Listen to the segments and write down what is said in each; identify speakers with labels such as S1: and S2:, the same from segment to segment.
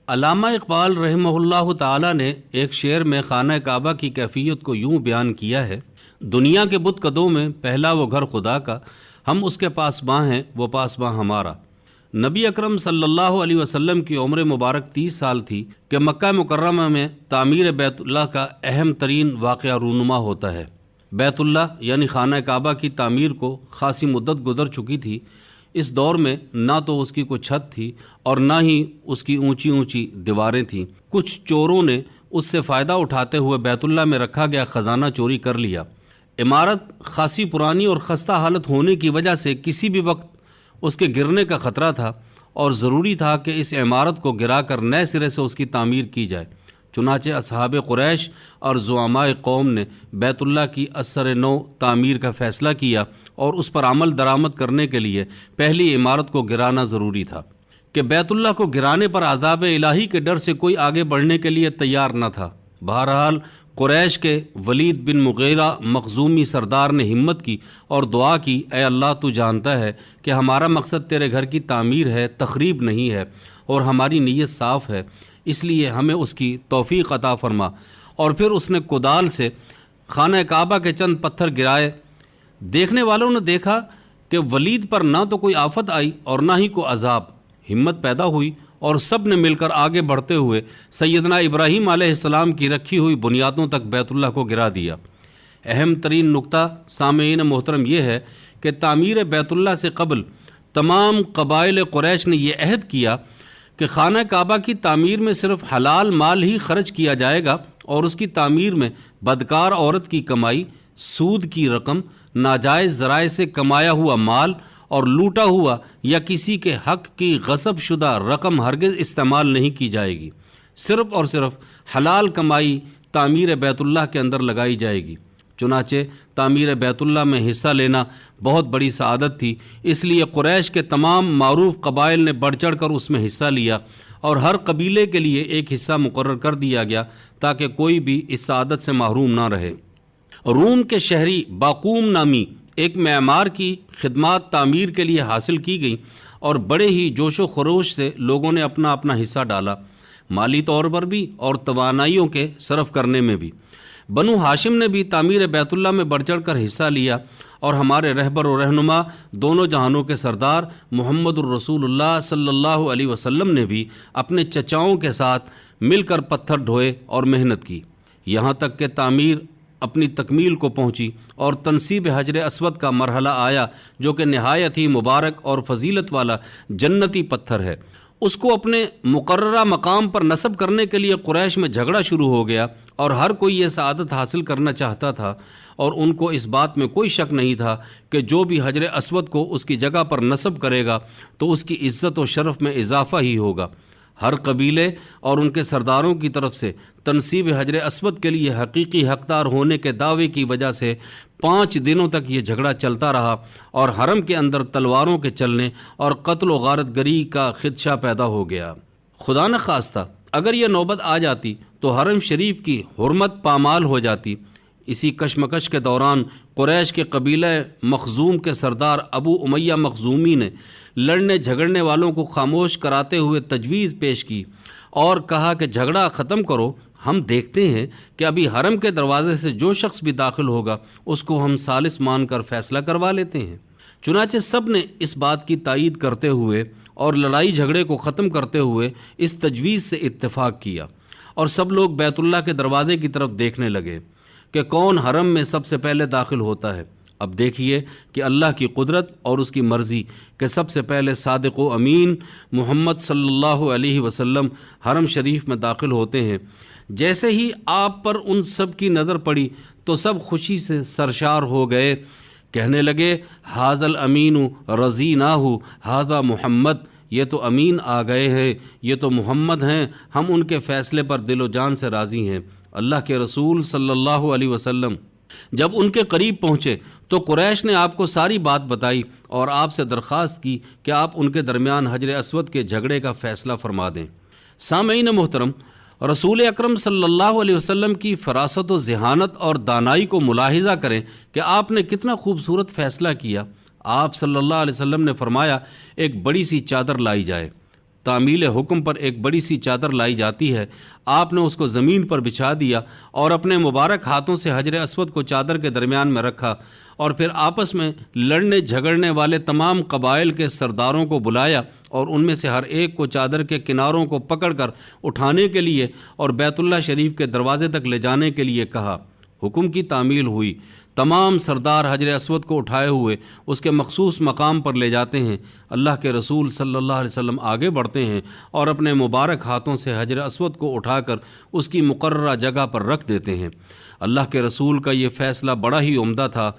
S1: علامہ اقبال رحمہ اللہ تعالی نے ایک شعر میں خانہ کعبہ کی کیفیت کو یوں بیان کیا ہے: دنیا کے بت قدوں میں پہلا وہ گھر خدا کا، ہم اس کے پاسباں ہیں، وہ پاسباں ہمارا۔ نبی اکرم صلی اللہ علیہ وسلم کی عمر مبارک 30 سال تھی کہ مکہ مکرمہ میں تعمیر بیت اللہ کا اہم ترین واقعہ رونما ہوتا ہے۔ بیت اللہ یعنی خانہ کعبہ کی تعمیر کو خاصی مدت گزر چکی تھی۔ اس دور میں نہ تو اس کی کوئی چھت تھی اور نہ ہی اس کی اونچی اونچی دیواریں تھیں۔ کچھ چوروں نے اس سے فائدہ اٹھاتے ہوئے بیت اللہ میں رکھا گیا خزانہ چوری کر لیا۔ عمارت خاصی پرانی اور خستہ حالت ہونے کی وجہ سے کسی بھی وقت اس کے گرنے کا خطرہ تھا اور ضروری تھا کہ اس عمارت کو گرا کر نئے سرے سے اس کی تعمیر کی جائے۔ چنانچہ اصحاب قریش اور زعماء قوم نے بیت اللہ کی اثر نو تعمیر کا فیصلہ کیا اور اس پر عمل درآمد کرنے کے لیے پہلی عمارت کو گرانا ضروری تھا کہ بیت اللہ کو گرانے پر عذاب الہی کے ڈر سے کوئی آگے بڑھنے کے لیے تیار نہ تھا۔ بہرحال قریش کے ولید بن مغیرہ مخزومی سردار نے ہمت کی اور دعا کی: اے اللہ، تو جانتا ہے کہ ہمارا مقصد تیرے گھر کی تعمیر ہے، تخریب نہیں ہے، اور ہماری نیت صاف ہے، اس لیے ہمیں اس کی توفیق عطا فرما۔ اور پھر اس نے کدال سے خانہ کعبہ کے چند پتھر گرائے۔ دیکھنے والوں نے دیکھا کہ ولید پر نہ تو کوئی آفت آئی اور نہ ہی کوئی عذاب۔ ہمت پیدا ہوئی اور سب نے مل کر آگے بڑھتے ہوئے سیدنا ابراہیم علیہ السلام کی رکھی ہوئی بنیادوں تک بیت اللہ کو گرا دیا۔ اہم ترین نقطہ سامعین محترم یہ ہے کہ تعمیر بیت اللہ سے قبل تمام قبائل قریش نے یہ عہد کیا کہ خانہ کعبہ کی تعمیر میں صرف حلال مال ہی خرچ کیا جائے گا اور اس کی تعمیر میں بدکار عورت کی کمائی، سود کی رقم، ناجائز ذرائع سے کمایا ہوا مال اور لوٹا ہوا یا کسی کے حق کی غصب شدہ رقم ہرگز استعمال نہیں کی جائے گی۔ صرف اور صرف حلال کمائی تعمیر بیت اللہ کے اندر لگائی جائے گی۔ چنانچہ تعمیر بیت اللہ میں حصہ لینا بہت بڑی سعادت تھی، اس لیے قریش کے تمام معروف قبائل نے بڑھ چڑھ کر اس میں حصہ لیا اور ہر قبیلے کے لیے ایک حصہ مقرر کر دیا گیا تاکہ کوئی بھی اس سعادت سے محروم نہ رہے۔ روم کے شہری باقوم نامی ایک معمار کی خدمات تعمیر کے لیے حاصل کی گئیں اور بڑے ہی جوش و خروش سے لوگوں نے اپنا اپنا حصہ ڈالا، مالی طور پر بھی اور توانائیوں کے صرف کرنے میں بھی۔ بنو ہاشم نے بھی تعمیر بیت اللہ میں بڑھ چڑھ کر حصہ لیا اور ہمارے رہبر و رہنما دونوں جہانوں کے سردار محمد الرسول اللہ صلی اللہ علیہ وسلم نے بھی اپنے چچاؤں کے ساتھ مل کر پتھر ڈھوئے اور محنت کی، یہاں تک کہ تعمیر اپنی تکمیل کو پہنچی اور تنصیب حجر اسود کا مرحلہ آیا جو کہ نہایت ہی مبارک اور فضیلت والا جنتی پتھر ہے۔ اس کو اپنے مقررہ مقام پر نصب کرنے کے لیے قریش میں جھگڑا شروع ہو گیا اور ہر کوئی یہ سعادت حاصل کرنا چاہتا تھا اور ان کو اس بات میں کوئی شک نہیں تھا کہ جو بھی حجر اسود کو اس کی جگہ پر نصب کرے گا تو اس کی عزت و شرف میں اضافہ ہی ہوگا۔ ہر قبیلے اور ان کے سرداروں کی طرف سے تنصیب حجر اسود کے لیے حقیقی حقدار ہونے کے دعوے کی وجہ سے 5 دنوں تک یہ جھگڑا چلتا رہا اور حرم کے اندر تلواروں کے چلنے اور قتل و غارت گری کا خدشہ پیدا ہو گیا۔ خدا نخواستہ اگر یہ نوبت آ جاتی تو حرم شریف کی حرمت پامال ہو جاتی۔ اسی کشمکش کے دوران قریش کے قبیلہ مخزوم کے سردار ابو امیہ مخزومی نے لڑنے جھگڑنے والوں کو خاموش کراتے ہوئے تجویز پیش کی اور کہا کہ جھگڑا ختم کرو، ہم دیکھتے ہیں کہ ابھی حرم کے دروازے سے جو شخص بھی داخل ہوگا اس کو ہم ثالث مان کر فیصلہ کروا لیتے ہیں۔ چنانچہ سب نے اس بات کی تائید کرتے ہوئے اور لڑائی جھگڑے کو ختم کرتے ہوئے اس تجویز سے اتفاق کیا اور سب لوگ بیت اللہ کے دروازے کی طرف دیکھنے لگے کہ کون حرم میں سب سے پہلے داخل ہوتا ہے۔ اب دیکھیے کہ اللہ کی قدرت اور اس کی مرضی کہ سب سے پہلے صادق و امین محمد صلی اللہ علیہ وسلم حرم شریف میں داخل ہوتے ہیں۔ جیسے ہی آپ پر ان سب کی نظر پڑی تو سب خوشی سے سرشار ہو گئے، کہنے لگے: ھذا الامین رضیناہ ھذا محمد، یہ تو امین آ گئے ہیں، یہ تو محمد ہیں، ہم ان کے فیصلے پر دل و جان سے راضی ہیں۔ اللہ کے رسول صلی اللہ علیہ وسلم جب ان کے قریب پہنچے تو قریش نے آپ کو ساری بات بتائی اور آپ سے درخواست کی کہ آپ ان کے درمیان حجر اسود کے جھگڑے کا فیصلہ فرما دیں۔ سامعین محترم، رسول اکرم صلی اللہ علیہ وسلم کی فراست و ذہانت اور دانائی کو ملاحظہ کریں کہ آپ نے کتنا خوبصورت فیصلہ کیا۔ آپ صلی اللہ علیہ وسلم نے فرمایا: ایک بڑی سی چادر لائی جائے، تعمیل حکم پر ایک بڑی سی چادر لائی جاتی ہے، آپ نے اس کو زمین پر بچھا دیا اور اپنے مبارک ہاتھوں سے حجر اسود کو چادر کے درمیان میں رکھا، اور پھر آپس میں لڑنے جھگڑنے والے تمام قبائل کے سرداروں کو بلایا اور ان میں سے ہر ایک کو چادر کے کناروں کو پکڑ کر اٹھانے کے لیے اور بیت اللہ شریف کے دروازے تک لے جانے کے لیے کہا۔ حکم کی تعمیل ہوئی، تمام سردار حجر اسود کو اٹھائے ہوئے اس کے مخصوص مقام پر لے جاتے ہیں۔ اللہ کے رسول صلی اللہ علیہ وسلم آگے بڑھتے ہیں اور اپنے مبارک ہاتھوں سے حجر اسود کو اٹھا کر اس کی مقررہ جگہ پر رکھ دیتے ہیں۔ اللہ کے رسول کا یہ فیصلہ بڑا ہی عمدہ تھا۔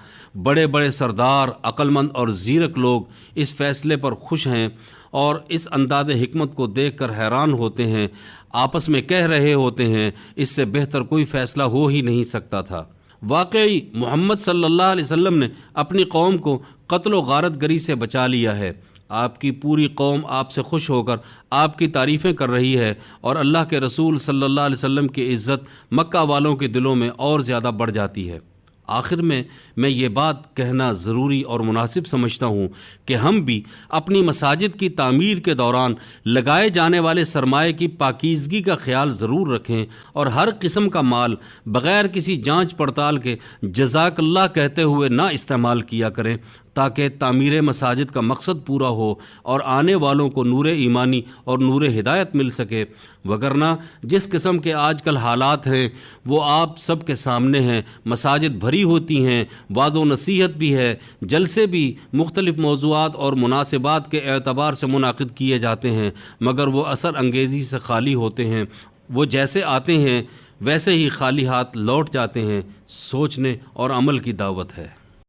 S1: بڑے بڑے سردار، عقل مند اور زیرک لوگ اس فیصلے پر خوش ہیں اور اس انداز حکمت کو دیکھ کر حیران ہوتے ہیں، آپس میں کہہ رہے ہوتے ہیں اس سے بہتر کوئی فیصلہ ہو ہی نہیں سکتا تھا۔ واقعی محمد صلی اللہ علیہ وسلم نے اپنی قوم کو قتل و غارت گری سے بچا لیا ہے۔ آپ کی پوری قوم آپ سے خوش ہو کر آپ کی تعریفیں کر رہی ہے، اور اللہ کے رسول صلی اللہ علیہ وسلم کی عزت مکہ والوں کے دلوں میں اور زیادہ بڑھ جاتی ہے۔ آخر میں یہ بات کہنا ضروری اور مناسب سمجھتا ہوں کہ ہم بھی اپنی مساجد کی تعمیر کے دوران لگائے جانے والے سرمایے کی پاکیزگی کا خیال ضرور رکھیں اور ہر قسم کا مال بغیر کسی جانچ پڑتال کے جزاک اللہ کہتے ہوئے نہ استعمال کیا کریں، تاکہ تعمیر مساجد کا مقصد پورا ہو اور آنے والوں کو نور ایمانی اور نور ہدایت مل سکے۔ وگرنہ جس قسم کے آج کل حالات ہیں وہ آپ سب کے سامنے ہیں۔ مساجد بھری ہوتی ہیں، وعد و نصیحت بھی ہے، جلسے بھی مختلف موضوعات اور مناسبات کے اعتبار سے منعقد کیے جاتے ہیں، مگر وہ اثر انگیزی سے خالی ہوتے ہیں۔ وہ جیسے آتے ہیں ویسے ہی خالی ہاتھ لوٹ جاتے ہیں۔ سوچنے اور عمل کی دعوت ہے۔